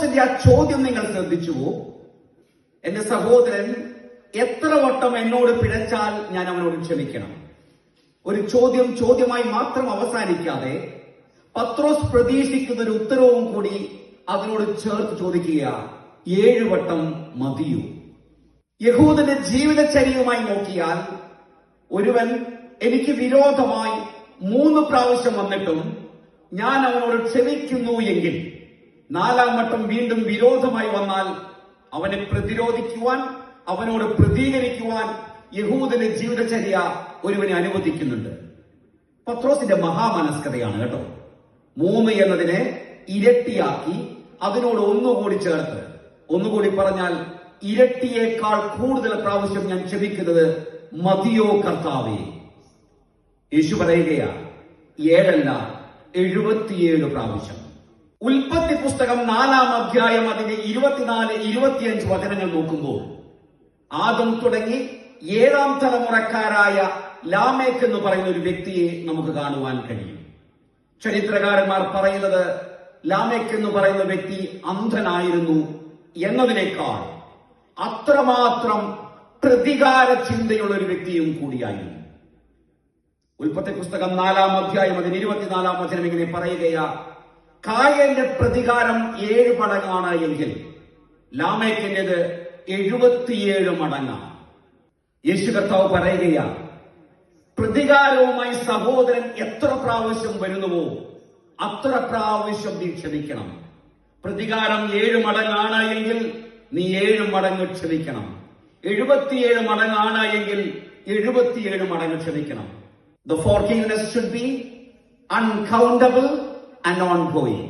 പത്രോസിന്റെ ആ ചോദ്യം നിങ്ങൾ ശ്രദ്ധിച്ചുവോ? എന്റെ സഹോദരൻ എത്ര വട്ടം എന്നോട് പിഴച്ചാൽ ഞാൻ അവനോട് ക്ഷമിക്കണം? ഒരു ചോദ്യമായി മാത്രം അവസാനിക്കാതെ പത്രോസ് പ്രതീക്ഷിക്കുന്ന ഒരു ഉത്തരവും കൂടി അതിനോട് ചേർത്ത് ചോദിക്കുക, 7 വട്ടം മതിയോ? യഹൂദന്റെ ജീവിതചര്യയുമായി നോക്കിയാൽ ഒരുവൻ എനിക്ക് വിരോധമായി 3 പ്രാവശ്യം വന്നിട്ടും ഞാൻ അവനോട് ക്ഷമിക്കുന്നു എങ്കിൽ 4-ാം വട്ടം വീണ്ടും വിരോധമായി വന്നാൽ അവനെ പ്രതിരോധിക്കുവാൻ, അവനോട് പ്രതികരിക്കുവാൻ യഹൂദന്റെ ജീവിതചര്യ ഒരുവനെ അനുവദിക്കുന്നുണ്ട്. പത്രോസിന്റെ മഹാമനസ്കതയാണ് കേട്ടോ. 3 എന്നതിനെ ഇരട്ടിയാക്കി അതിനോട് ഒന്നുകൂടി ചേർത്ത്, ഒന്നുകൂടി പറഞ്ഞാൽ ഇരട്ടിയേക്കാൾ കൂടുതൽ പ്രാവശ്യം ഞാൻ ക്ഷമിക്കുന്നത് മതിയോ കർത്താവേ? യേശു പറയുകയാ 7 അല്ല 77 പ്രാവശ്യം. ഉൽപ്പത്തി പുസ്തകം 4-ാം അധ്യായം അതിന്റെ 24-25 വചനങ്ങൾ നോക്കുമ്പോൾ ആദം തുടങ്ങി 7-ാം തലമുറക്കാരായ ലാമേക്ക് എന്ന് പറയുന്ന ഒരു വ്യക്തിയെ നമുക്ക് കാണുവാൻ കഴിയും. ചരിത്രകാരന്മാർ പറയുന്നത് ലാമേക്ക് എന്ന് പറയുന്ന വ്യക്തി അന്ധനായിരുന്നു എന്നതിനേക്കാൾ അത്രമാത്രം പ്രതികാര ചിന്തയുള്ള ഒരു വ്യക്തിയും കൂടിയായിരുന്നു. ഉൽപ്പത്തി പുസ്തകം 4-ാം അധ്യായം അതിന് 24-ാം വചനം ഇങ്ങനെ പറയുകയാ, കായന്റെ പ്രതികാരം 7 മടങ്ങാണ് എങ്കിൽ ലാമേക്കിന്റേത് 77 മടങ്ങാണ്. യേശു കർത്താവ് പറയുകയാ, പ്രതികാരവുമായി സഹോദരൻ എത്ര പ്രാവശ്യം വരുന്നുവോ അത്ര പ്രാവശ്യം നീ ക്ഷമിക്കണം. പ്രതികാരം 7 മടങ്ങാണ് എങ്കിൽ നീ 7 മടങ്ങ് ക്ഷമിക്കണം. 77 മടങ്ങാണ് എങ്കിൽ 77 മടങ്ങ് ക്ഷമിക്കണം. The forgiveness should be uncountable and ongoing.